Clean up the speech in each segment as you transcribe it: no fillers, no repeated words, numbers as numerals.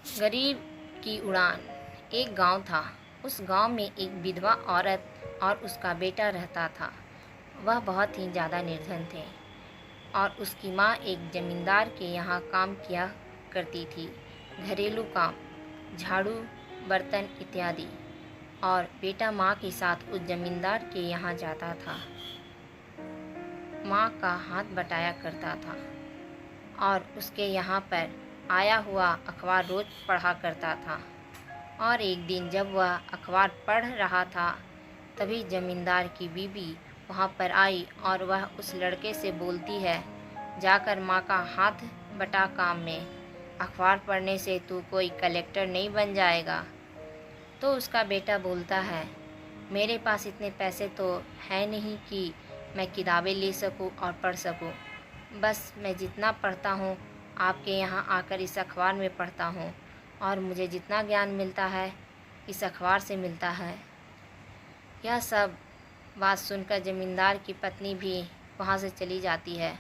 गरीब की उड़ान। एक गांव था। उस गांव में एक विधवा औरत और उसका बेटा रहता था। वह बहुत ही ज़्यादा निर्धन थे और उसकी माँ एक जमींदार के यहाँ काम किया करती थी, घरेलू काम, झाड़ू, बर्तन इत्यादि। और बेटा माँ के साथ उस जमींदार के यहाँ जाता था, माँ का हाथ बटाया करता था और उसके यहाँ पर आया हुआ अखबार रोज़ पढ़ा करता था। और एक दिन जब वह अखबार पढ़ रहा था, तभी जमींदार की बीवी वहाँ पर आई और वह उस लड़के से बोलती है, जाकर माँ का हाथ बटा काम में, अखबार पढ़ने से तू कोई कलेक्टर नहीं बन जाएगा। तो उसका बेटा बोलता है, मेरे पास इतने पैसे तो है नहीं कि मैं किताबें ले सकूं और पढ़ सकूं। बस मैं जितना पढ़ता हूं आपके यहाँ आकर इस अखबार में पढ़ता हूं और मुझे जितना ज्ञान मिलता है इस अखबार से मिलता है। यह सब बात सुनकर जमींदार की पत्नी भी वहाँ से चली जाती है।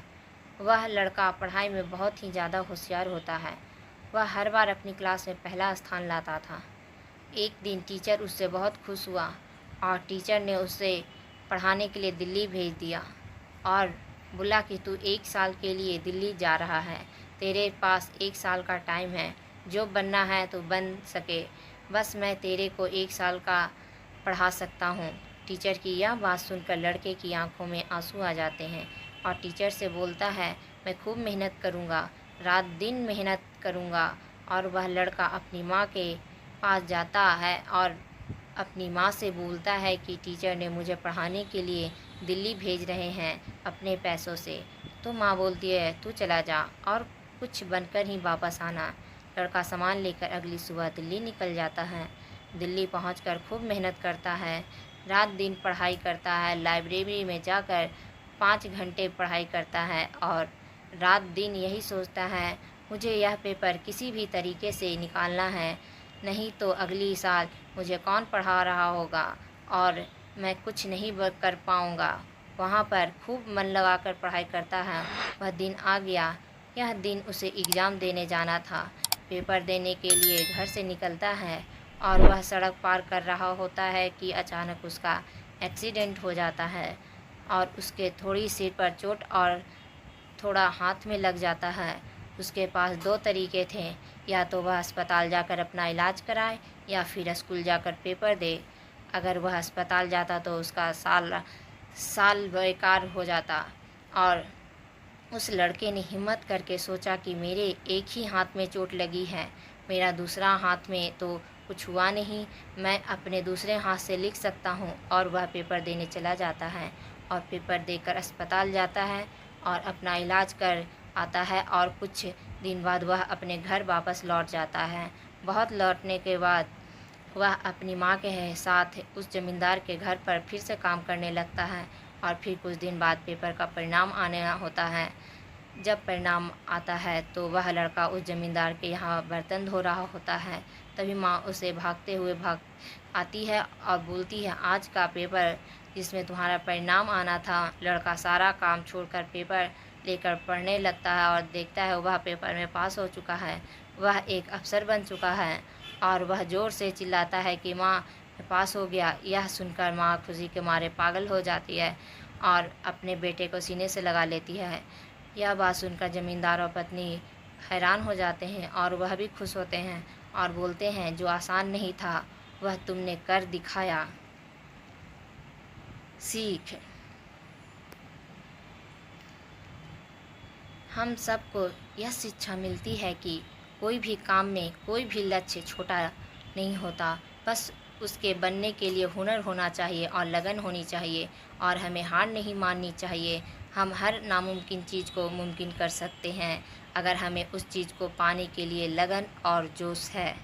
वह लड़का पढ़ाई में बहुत ही ज़्यादा होशियार होता है। वह हर बार अपनी क्लास में पहला स्थान लाता था। एक दिन टीचर उससे बहुत खुश हुआ और टीचर ने उसे पढ़ाने के लिए दिल्ली भेज दिया और बोला कि तू 1 साल के लिए दिल्ली जा रहा है, तेरे पास 1 साल का टाइम है, जो बनना है तो बन सके, बस मैं तेरे को 1 साल का पढ़ा सकता हूँ। टीचर की यह बात सुनकर लड़के की आंखों में आंसू आ जाते हैं और टीचर से बोलता है, मैं खूब मेहनत करूँगा, रात दिन मेहनत करूँगा। और वह लड़का अपनी माँ के पास जाता है और अपनी माँ से बोलता है कि टीचर ने मुझे पढ़ाने के लिए दिल्ली भेज रहे हैं अपने पैसों से। तो माँ बोलती है, तू चला जा और कुछ बनकर ही वापस आना। लड़का सामान लेकर अगली सुबह दिल्ली निकल जाता है। दिल्ली पहुंचकर खूब मेहनत करता है, रात दिन पढ़ाई करता है, लाइब्रेरी में जाकर 5 घंटे पढ़ाई करता है और रात दिन यही सोचता है, मुझे यह पेपर किसी भी तरीके से निकालना है, नहीं तो अगली साल मुझे कौन पढ़ा रहा होगा और मैं कुछ नहीं कर पाऊँगा। वहाँ पर खूब मन लगाकर पढ़ाई करता है। वह दिन आ गया। यह दिन उसे एग्ज़ाम देने जाना था। पेपर देने के लिए घर से निकलता है और वह सड़क पार कर रहा होता है कि अचानक उसका एक्सीडेंट हो जाता है और उसके थोड़ी सिर पर चोट और थोड़ा हाथ में लग जाता है। उसके पास 2 तरीके थे, या तो वह अस्पताल जाकर अपना इलाज कराए या फिर स्कूल जाकर पेपर दे। अगर वह अस्पताल जाता तो उसका साल बेकार हो जाता। और उस लड़के ने हिम्मत करके सोचा कि मेरे एक ही हाथ में चोट लगी है, मेरा दूसरा हाथ में तो कुछ हुआ नहीं, मैं अपने दूसरे हाथ से लिख सकता हूँ। और वह पेपर देने चला जाता है और पेपर देकर अस्पताल जाता है और अपना इलाज कर आता है और कुछ दिन बाद वह अपने घर वापस लौट जाता है। बहुत लौटने के बाद वह अपनी माँ के साथ उस जमींदार के घर पर फिर से काम करने लगता है और फिर कुछ दिन बाद पेपर का परिणाम आने होता है। जब परिणाम आता है तो वह लड़का उस जमींदार के यहाँ बर्तन धो रहा होता है। तभी माँ उसे भागते हुए भाग आती है और बोलती है, आज का पेपर जिसमें तुम्हारा परिणाम आना था। लड़का सारा काम छोड़कर पेपर लेकर पढ़ने लगता है और देखता है वह पेपर में पास हो चुका है, वह एक अफसर बन चुका है और वह ज़ोर से चिल्लाता है कि माँ मैं पास हो गया। यह सुनकर माँ खुशी के मारे पागल हो जाती है और अपने बेटे को सीने से लगा लेती है। यह बात सुनकर जमींदार और पत्नी हैरान हो जाते हैं और वह भी खुश होते हैं और बोलते हैं, जो आसान नहीं था वह तुमने कर दिखाया। सीख, हम सबको यह शिक्षा मिलती है कि कोई भी काम में कोई भी लक्ष्य छोटा नहीं होता, बस उसके बनने के लिए हुनर होना चाहिए और लगन होनी चाहिए और हमें हार नहीं माननी चाहिए। हम हर नामुमकिन चीज़ को मुमकिन कर सकते हैं अगर हमें उस चीज़ को पाने के लिए लगन और जोश है।